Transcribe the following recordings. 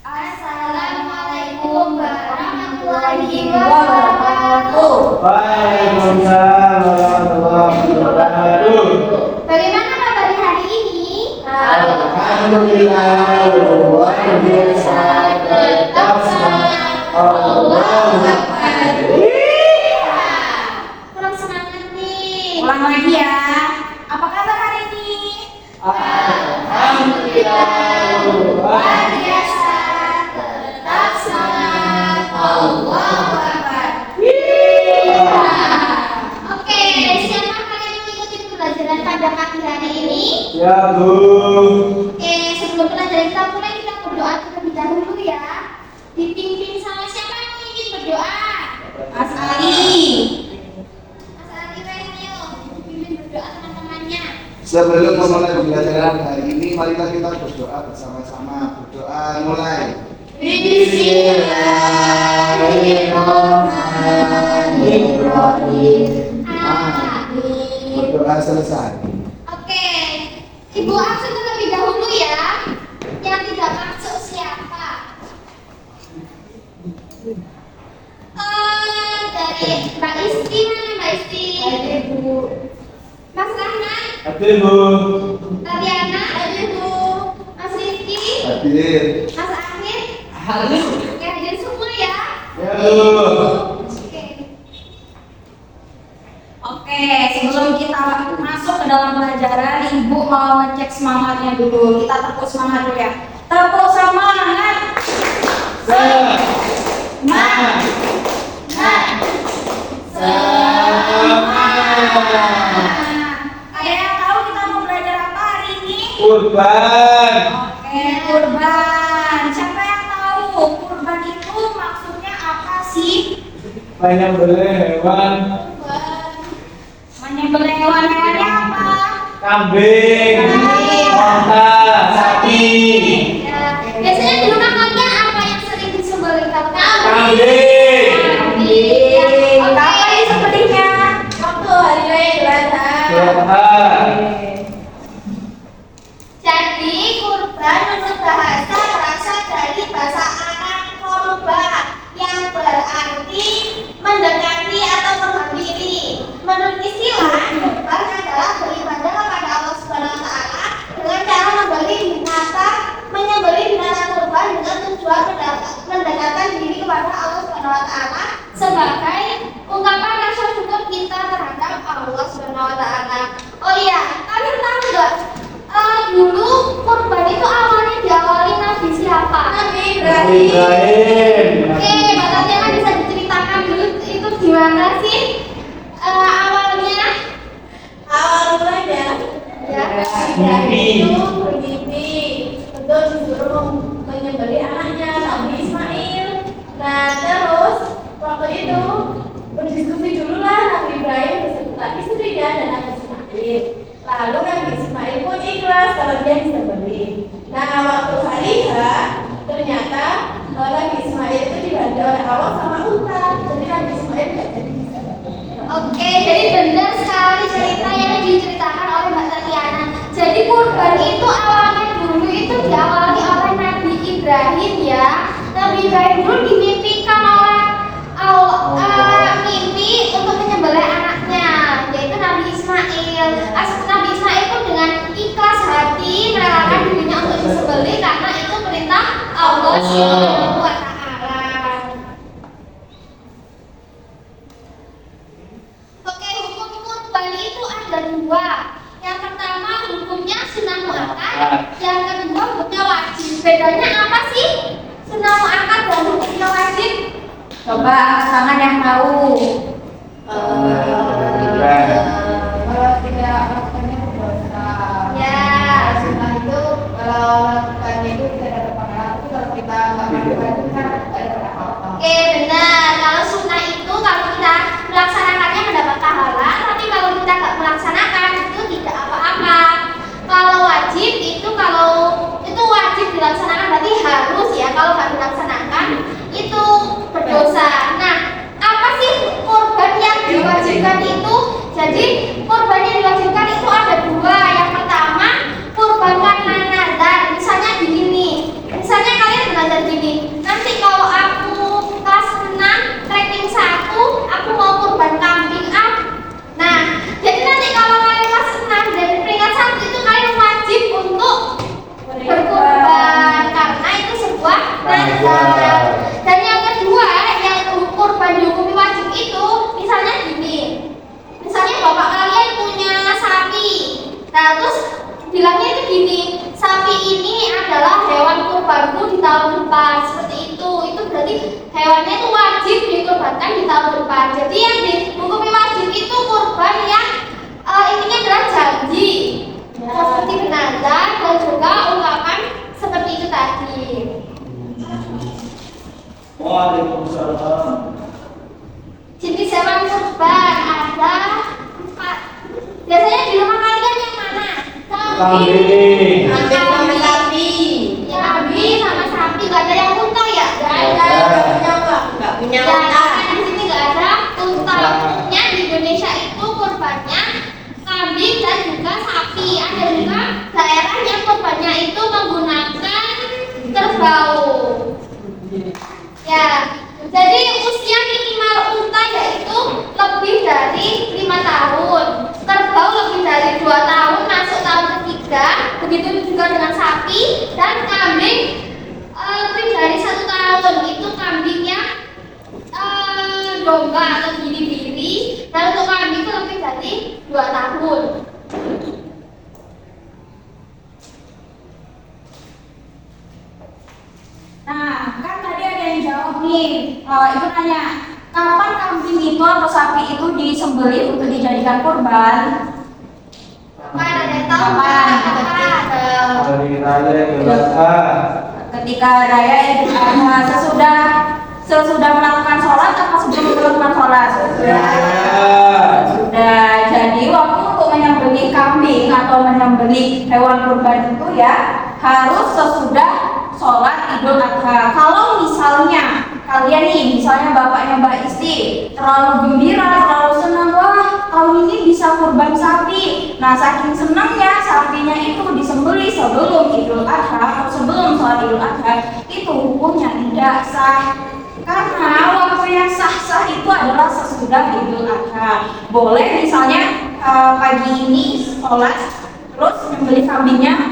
Assalamualaikum warahmatullahi wabarakatuh. Waalaikumsalam warahmatullahi wabarakatuh. Bagaimana kabar hari ini? Alhamdulillah, luar biasa, tetap semangat. Allahu Akbar. Kurang semangat nih. Ulang lagi ya. Apa kabar hari ini? Alhamdulillah, luar biasa, tetap semangat. Allahu Akbar. Oke, siapa kalian yang mengikuti pelajaran pada pagi hari ini? Ya, Bu. Oke, sebelum pelajaran kita mulai, kita berdoa terlebih dahulu ya. Dipimpin sama siapa yang ingin berdoa? Mas Ali. Mas Ali Renio, dipimpin berdoa teman-temannya. Sebelum memulai pembelajaran hari ini, marilah kita berdoa bersama-sama. Berdoa mulai. Bismillahirrahmanirrahim. Amin. Berdoa selesai. Oke, Ibu absen terlebih dahulu ya. Yang tidak masuk siapa? Dari Mbak Isti, mana Mbak Isti? Ibu. Mas Rahman, Hadir, Bu. Tariana, Bu. Mas Rizky, Hadir. Mas Akhir. Hadir. Oke, hadir semua ya. Ya, Bu. Oke. Oke, sebelum kita masuk ke dalam pelajaran, Ibu mau ngecek semangatnya dulu. Kita tepuk semangat dulu ya. Tepuk semangat. Semangat. Ada yang tahu kita mau belajar apa hari ini? Kurban. Oke, kurban. Siapa yang tahu kurban itu maksudnya apa sih? Menyembelih hewan. Menyembelih hewan-hewannya apa? Kambing. Onta. Sapi. Ya. Biasanya di rumah kalian apa yang sering disembelih kalau Kambing. Kambing. Kapan disembelihnya? Waktu hari raya Idul Adha. Tuhan. Jadi kurban menurut bahasa berasal dari bahasa Arab korba yang berarti mendekati atau menghampiri. Menurut istilah, kurban adalah beribadah kepada Allah Subhanahu wa taala dengan cara menyembelih binatang kurban dengan tujuan mendekatkan diri kepada Allah Subhanahu wa taala sebagai ungkapan rasa syukur kita terhadap Allah Subhanahu wa taala. Oh iya, kalian tahu enggak? Dulu kurban itu awalnya diawali Nabi siapa? Nabi Ibrahim. Oke, Mbak Tatiana bisa diceritakan dulu itu gimana sih awalnya? Awal mulanya Ya. Ibrahim itu bermimpi untuk disuruh menyembelih anaknya Nabi Ismail. Nah terus waktu itu berdiskusi dulu lah Nabi Ibrahim beserta istrinya dan Nabi Ismail. Lalu Nabi Ismail pun ikhlas kalau dia disembelih. Nah waktu hari H ternyata Nabi Ismail itu dibantu oleh Allah sama unta. Jadi Nabi Ismail tidak jadi disembelih. Oke, jadi benar sekali cerita yang diceritakan oleh Mbak Tatiana. Jadi kurban itu awalnya dulu itu diawali oleh Nabi Ibrahim ya. Nabi Ibrahim dulu dimimpikan oleh Allah, mimpi untuk menyembelih anaknya, yaitu Nabi Ismail. Nabi Ismail pun dengan ikhlas hati merelakan dirinya untuk disembelih karena itu perintah Allah Subhanahu wa taala. Oke, hukum kurban itu ada dua. Yang pertama hukumnya sunnah muakkad, yang kedua hukumnya wajib. Bedanya apa sih? Sunnah muakkad dan hukumnya wajib? Coba angkat tangan yang tahu. Kalau tidak melakukannya berdosa. Ya. Setelah itu kalau melakukannya itu tidak ada pahala. Tapi kalau kita nggak melakukan itu kan tidak ada apa-apa. Oke, benar. Kalau sunnah itu kalau kita melaksanakannya mendapat pahala, tapi kalau kita nggak melaksanakan itu tidak apa-apa. Kalau wajib itu kalau itu wajib dilaksanakan berarti harus ya. Kalau nggak dilaksanakan itu berdosa. Nah, apa sih kurban yang diwajibkan itu? Jadi gini, sapi ini adalah hewan kurbanku di tahun depan, seperti itu. Itu berarti hewannya itu wajib dikurbankan di tahun depan. Jadi yang dihukumi wajib itu kurban yang intinya adalah janji, seperti benazar dan juga ungkapan seperti itu tadi. Waalaikumsalam. Jenis hewan kurban ada 4. Biasanya di rumah kalian yang mana? Kambing. Kambing sapi. Ya, kambing sama sapi, nggak ada yang unta ya? Nggak ada. Nggak punya Ya, unta. karena di sini nggak ada unta. Untuknya di Indonesia itu kurbannya kambing dan juga sapi. Ada juga daerah yang kurbannya itu menggunakan kerbau. Ya, jadi usia minimal unta yaitu lebih dari 5 tahun, kerbau lebih dari 2 tahun masuk tahun ketiga, begitu juga dengan sapi, dan kambing lebih dari 1 tahun, itu kambingnya domba atau biri-biri, dan untuk kambing itu lebih dari 2 tahun. Nah, kan tadi ada yang jawab nih. Ibu nanya, kapan kambing itu atau sapi itu disembelih untuk dijadikan kurban? Kapan ada yang tahu? Kapan? Hari raya Idul Adha. Ketika raya Idul Adha, sesudah melakukan sholat atau sebelum melakukan sholat? Sudah. Jadi waktu untuk menyembelih kambing atau menyembelih hewan kurban itu ya harus sesudah sholat Idul Adha. Kalau misalnya kalian nih, misalnya bapaknya Mbak Isti terlalu gembira, terlalu senang, wah tahun ini bisa kurban sapi. Nah, saking senangnya sapinya itu disembelih sebelum Idul Adha atau sebelum sholat Idul Adha, itu hukumnya tidak sah. Karena waktu yang sah itu adalah sesudah Idul Adha. Boleh misalnya pagi ini sholat terus membeli sapinya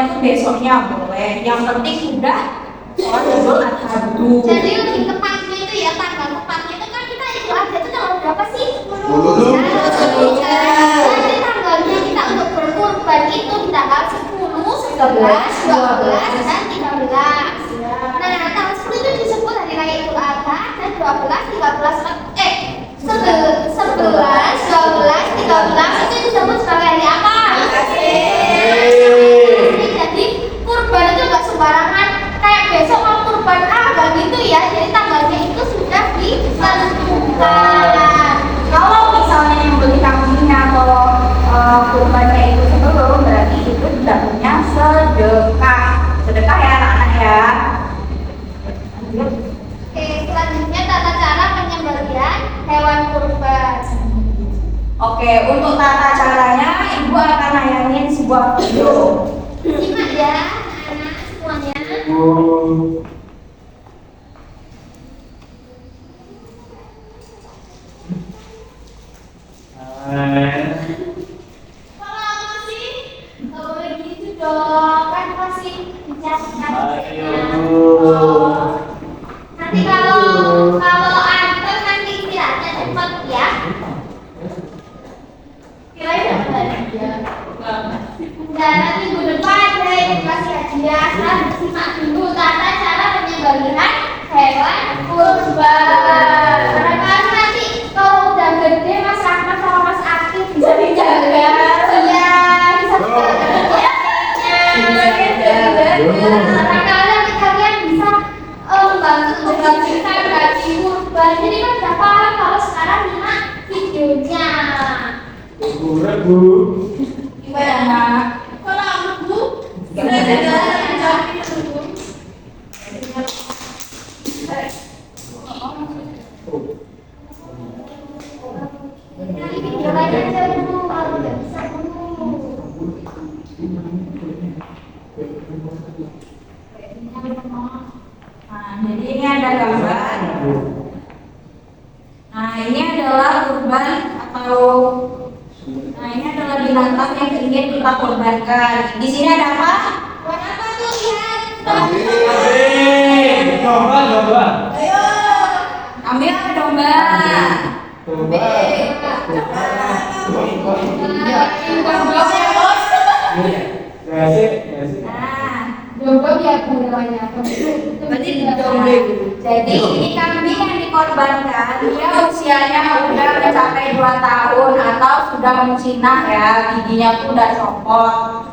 tuh besoknya boleh. Yang penting sudah sholat Idul Adha dulu. Jadi lebih tepatnya itu ya, tanggal tepatnya itu kan kita Idul Adha itu tanggal berapa sih? 10. Nanti tanggalnya kita untuk berkurban itu di tanggal 10, 11, 12, dan 13. Nah, tanggal 10 itu disebut hari raya Idul Adha, dan 12, 13, 11, 12, 13 itu disebut sebagai hari apa? Jadi kurban itu nggak sembarangan kayak besok mau kurban nggak gitu ya. Jadi tanggalnya itu sudah ditentukan. Kalau misalnya yang beli kambingnya atau kurbannya itu sebelum, berarti itu jatuhnya sedekah. Sedekah ya anak-anak ya. Lanjut. Oke, selanjutnya tata cara penyembelihan hewan kurban. Oke, untuk tata caranya ibu akan nayangin sebuah video. Simak ya anak-anak semuanya. Kalau masih nggak boleh gitu dong, kan masih bicara. Nanti kalau anteng nanti istirahatnya cepat ya. Kirain dapat hadiah. Dan nanti minggu depan saya dikasih hadiah. Sekarang simak dulu tata cara penyembelihan hewan kurban. Barangkali nanti kalau udah gede Mas Rahmat sama Mas Akif bisa dijaga. Iya, bisa barangkali nanti kalian bisa membantu untuk gaji kurban. Jadi kan udah paham kalau sekarang nyimak videonya. Bu. Gimana? Kalau aku, kita ada Nyari video lain aja dulu, kalau nggak bisa dulu. Nah, jadi ini ada gambar. Nah, ini adalah kurban atau ini adalah binatang yang ingin kita kurbankan. Di sini ada apa? Buat apa tuh lihat? Kambing. Domba. Ayo. Ambil domba. Domba. Gasik. Nah, Jomblo ya Bu namanya. berarti jomblo. Jadi ini kambing yang dikorbankan, dia usianya udah mencapai 2 tahun atau sudah musnah ya, giginya tuh udah copot.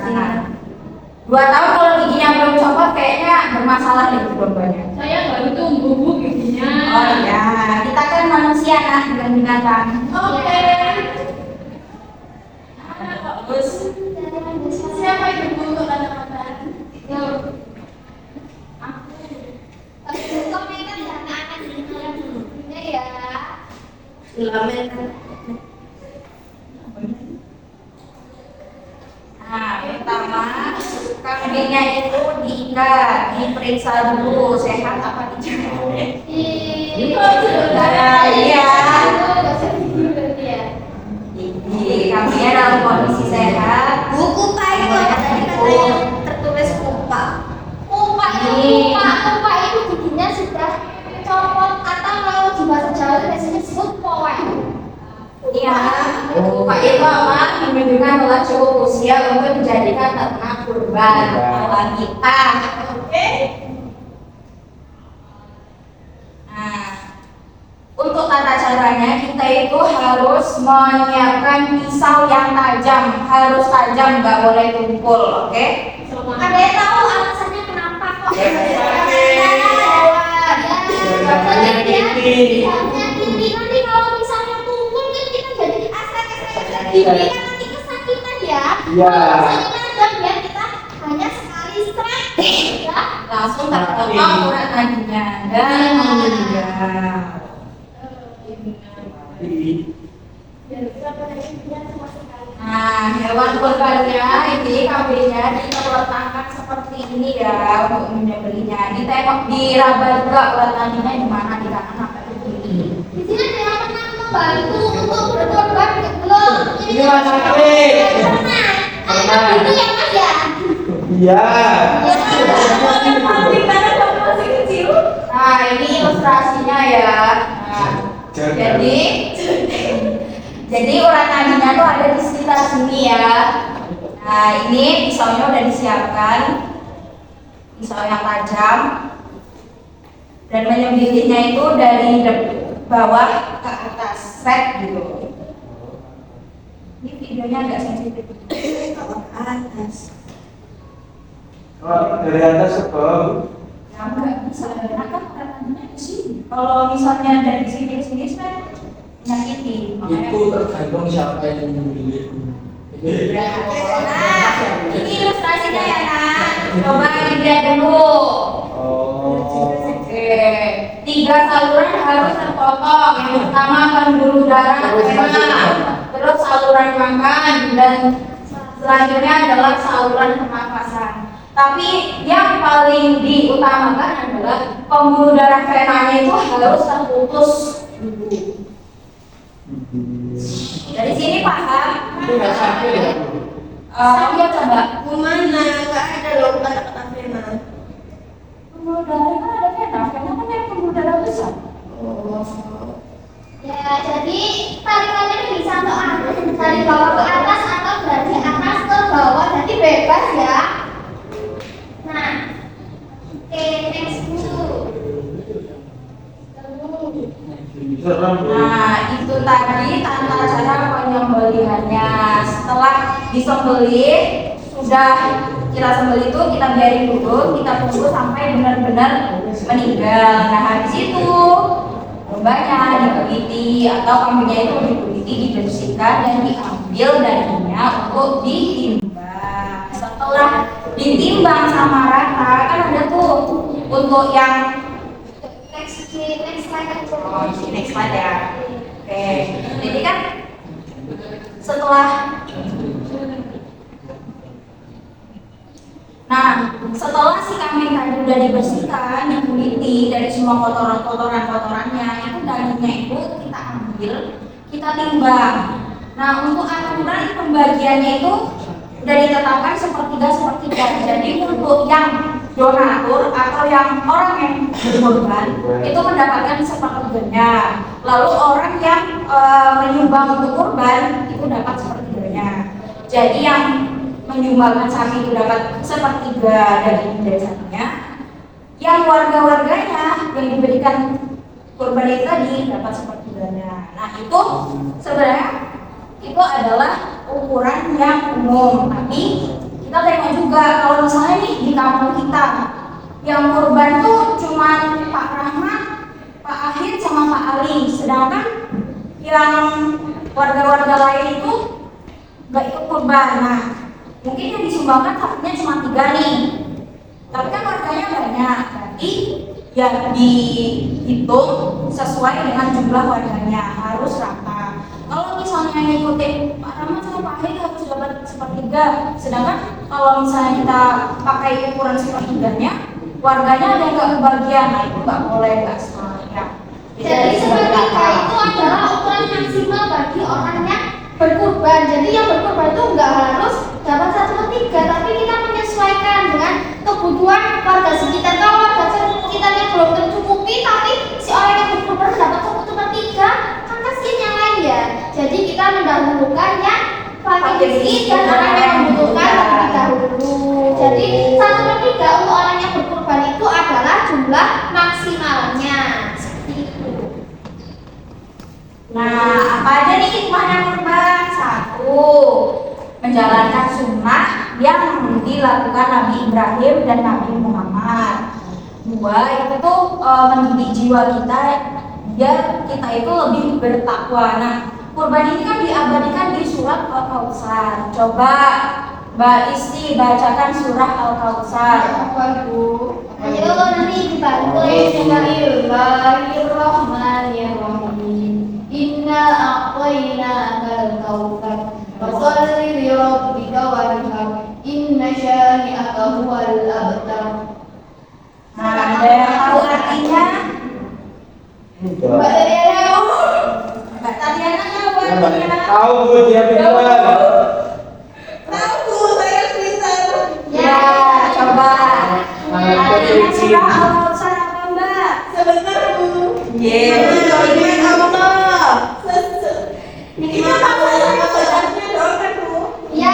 Nah, 2 tahun kalau giginya belum copot kayaknya bermasalah deh dombanya. Saya baru tumbuh Bu giginya. Oh iya, kita kan manusia nah, bukan binatang. Oke. Terus Siapa yang Bu untuk kacamata? Komentar dan anak dengan dulunya ya. nah, pertama kambingnya itu diikat, diperiksa dulu sehat apa tidak. Iya. Jadi kambingnya dalam kondisi sehat. Buku Pak itu ada tadi katanya tertulis kupa. Kupa itu giginya sudah copot atau kalau di bahasa Jawa itu biasanya disebut powek. Iya, Pak itu aman menunjukkan telah cukup usia untuk dijadikan ternak kurban hewan kita. Oke. Nah, untuk tata caranya kita itu harus menyiapkan pisau yang tajam, harus tajam, nggak boleh tumpul, oke? Ada yang tahu alasannya kenapa kok? Nanti kalau misalnya tumpul kan kita jadi aset gigi kan nanti kesakitan ya. Iya. Kalau misalnya tajam ya kita hanya sekali strike ya. Langsung terpotong urat nadinya dan meninggal. Nah, hewan kurbannya ini kambingnya kita letakkan seperti ini ya untuk menyembelihnya. Ditengok diraba juga urat nadinya di mana, di kanan apa di kiri. Di sini ada yang pernah membantu untuk berkorban belum? Ini Mas Akri. Anak dulu ya Mas ya. Iya. Nah, ini ilustrasinya ya. Nah, jadi urat nadinya tuh ada di sekitar sini ya. Nah, ini pisaunya udah disiapkan, pisau yang tajam, dan menyembelihnya itu dari bawah ke atas, straight gitu. Ini videonya agak sensitif. Bawah ke atas. Oh, dari atas ke bawah. Ya nggak bisa, karena kan urat nadinya di sini. Kalau misalnya dari sini ke sini, saya menyakiti. Itu tergantung siapa yang memilih. Nah, ini ilustrasinya ya nak. Coba dilihat dulu. Oh. Oke, 3 saluran harus terpotong. Yang pertama pembuluh darah vena, terus saluran makan, dan selanjutnya adalah saluran pernapasan. Tapi yang paling diutamakan adalah pembuluh darah venanya itu harus terputus dulu. Dari sini paham? Itu nggak sakit ya? Iya coba. Kemana? Nggak ada loh kata-kata vena. Pembuluh darah kan ada vena kan yang pembuluh darah besar. Ya, jadi tarikannya bisa dari bawah ke atas atau dari atas ke bawah, jadi bebas ya. Nah, oke, next dulu. Serem. Nah, itu tadi tata cara penyembelihannya. Setelah disembelih, sudah kita sembelih itu kita biarin dulu, kita tunggu sampai benar-benar meninggal. Nah, habis itu dombanya dikuliti atau kambingnya itu dikuliti, dibersihkan dan diambil dagingnya untuk ditimbang. Setelah ditimbang sama rata, kan ada tuh untuk yang Next slide aja. oh, next slide ya. Oke, jadi kan setelah si kambing tadi udah dibersihkan, dikuliti dari semua kotorannya, itu dagingnya itu kita ambil, kita timbang. Nah, untuk aturan pembagiannya itu udah ditetapkan sepertiga. Jadi untuk yang donatur atau yang orang yang berkorban itu mendapatkan sepertiganya. Lalu orang yang menyumbang untuk kurban itu dapat sepertiganya. Jadi yang menyumbangkan sapi itu dapat 1/3 dari sapinya, yang warga-warganya yang diberikan kurban itu tadi dapat 1/3-nya. Nah itu sebenarnya itu adalah ukuran yang umum, tapi kita tengok juga kalau misalnya nih di kampung kita yang kurban tuh cuma Pak Rahmat, Pak Ahid sama Pak Ali, sedangkan yang warga-warga lain itu nggak ikut kurban. Nah mungkin yang disumbangkan sapinya cuma 3 nih, tapi kan warganya banyak, berarti ya dihitung sesuai dengan jumlah warganya, harus rata. Kalau misalnya ngikutin Pak Rahmat sama Pak Ahid harus dapat 1/3, sedangkan kalau misalnya kita pakai ukuran 1/3-nya, warganya ada yang nggak kebagian, nah itu nggak boleh, nggak sah ya. Jadi 1/3 itu adalah ukuran maksimal bagi orang yang berkurban. Jadi yang berkurban itu nggak harus dapat 1/3, tapi kita menyesuaikan dengan kebutuhan warga sekitar. Kalau warga sekitarnya belum tercukupi, tapi si orang yang berkurban dapat 1/3, kan kasihan yang lain ya. Jadi kita mendahulukan yang pakai miskin dan orang yang membutuhkan terlebih dahulu. Jadi 1/3 untuk orang yang berkurban itu adalah jumlah maksimalnya. Nah, apa aja nih hikmahnya kurban? 1. Menjalankan sunnah yang dilakukan Nabi Ibrahim dan Nabi Muhammad. 2. Itu tuh mendidik jiwa kita biar kita itu lebih bertakwa. Nah, kurban ini kan diabadikan di surat Al-Kautsar. Coba Mbak Isti bacakan surah Al-Kautsar. Ayo nanti dibantu. Bismillahirrahmanirrahim. Inna a'tainakal kautsar fasholli li rabbika wanhar. Inna syani'aka huwal abtar. Nah, ada yang tahu artinya? Mbak Tatiana. Mbak Tatiana tahu artinya? Tahu Bu, dia pintar. Tahu, saya pintar. Ya, coba. Artinya surah Al-Kautsar apa Mbak? Sebentar Bu. Nikmat Allah. Nikmat Allah maksudnya doakan Bu. Ya.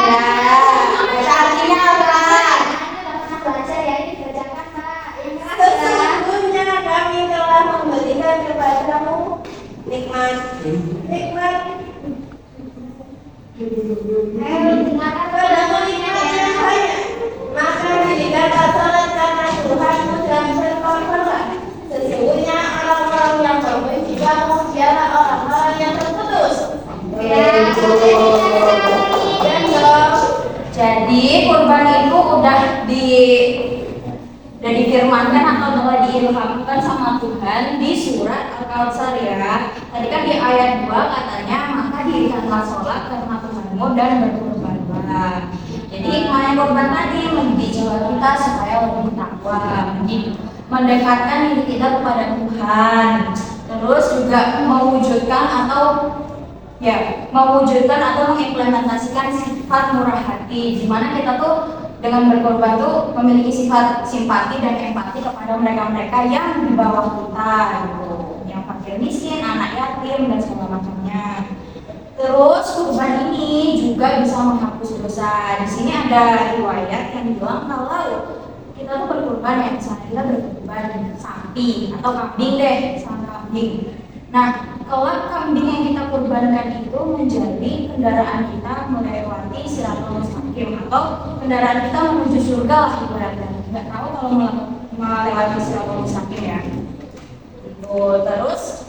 Baca artinya apa? Belajar ya, ini bacakan Mbak. Yang keras ya. Sesungguhnya kami telah memberikan kepadamu nikmat. Dengarkan Padamu nikmat yang banyak. Maka dirikanlah salat karena Tuhanmu dan berkorbanlah. Sesungguhnya orang-orang yang membenci kamu ialah orang-orang yang terputus. Dan dong. Jadi kurban itu udah difirmankan atau telah diilhamkan sama Tuhan di surat Al-Kautsar ya. Tadi kan di ayat 2 katanya maka dirikanlah sholat karena Tuhanmu dan berkurbanlah. Jadi hikmahnya kurban tadi mendidik jiwa kita supaya lebih takwa, mendekatkan diri kita kepada Tuhan. Terus juga mewujudkan atau mengimplementasikan sifat murah hati, di mana kita tuh dengan berkorban tuh memiliki sifat simpati dan empati kepada mereka-mereka yang di bawah kita gitu, yang fakir miskin, anak yatim dan segala macamnya. Terus kurban ini juga bisa menghapus dosa. Di sini ada riwayat yang bilang kalau kita tuh berkorban ya, misalnya kita berkorban sapi atau kambing deh, misalnya kambing. Nah, kalau kambing yang kita kurbankan itu menjadi kendaraan kita melewati Siratal Mustaqim atau kendaraan kita menuju surga lah ibaratnya. Nggak tahu kalau melewati Siratal Mustaqim ya. Itu terus,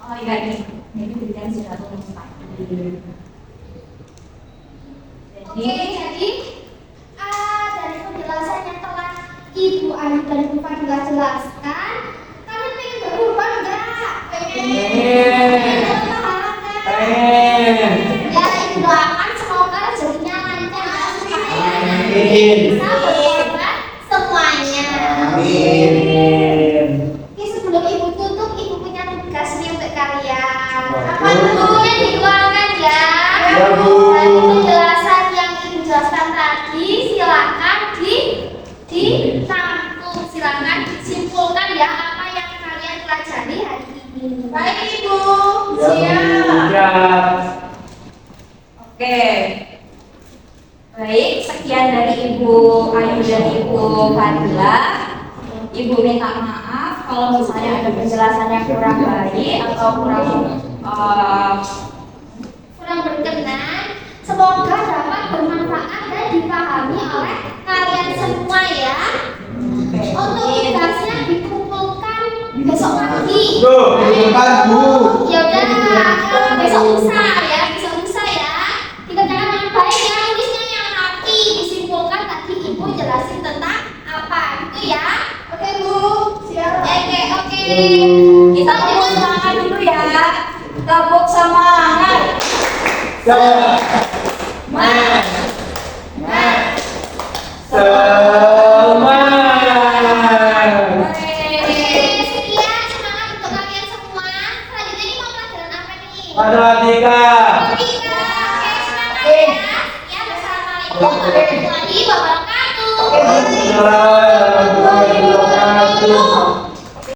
oh iya nih, jadi berikan Siratal Mustaqim. Oke, jadi dari penjelasan yang telah Ibu Ani dan Ibu Fadila jelaskan, kalian pengen berkurban enggak? Pengen. Ya, Ibu doakan semoga rezekinya lancar. Amin. Bisa berkorban semuanya. Amin. Oke, sebelum Ibu tutup, Ibu punya tugas nih untuk kalian. Apa Bagus. bukunya dikeluarkan ya? Ya, Bu. Dan penjelasan yang Ibu jelaskan tadi silakan ditampung, silakan disimpulkan ya apa yang kalian pelajari hari ini. Baik Ibu. Ya, Bu. Siap. Siap. Oke. Baik. sekian dari Ibu Ayu dan Ibu Fadila. Ibu minta maaf kalau misalnya ada penjelasan yang kurang baik atau kurang berkenan. Semoga dapat bermanfaat dan dipahami oleh kalian semua ya. Untuk tugasnya dikumpulkan besok pagi. Bukan, Bu. Ya udah, besok lusa ya, besok lusa ya. Dikerjakan dengan baik ya, tulisnya yang rapi, disimpulkan tadi Ibu jelasin tentang apa gitu ya. Oke Bu, siap. Oke. kita tepuk semangat dulu ya. Tepuk semangat. Sekian semangat untuk kalian semua. Selanjutnya ini mau pelajaran apa nih? Matematika. Matematika. Oke, semangat ya. Sekian, wassalamualaikum warahmatullahi wabarakatuh. Waalaikumsalam warahmatullahi wabarakatuh.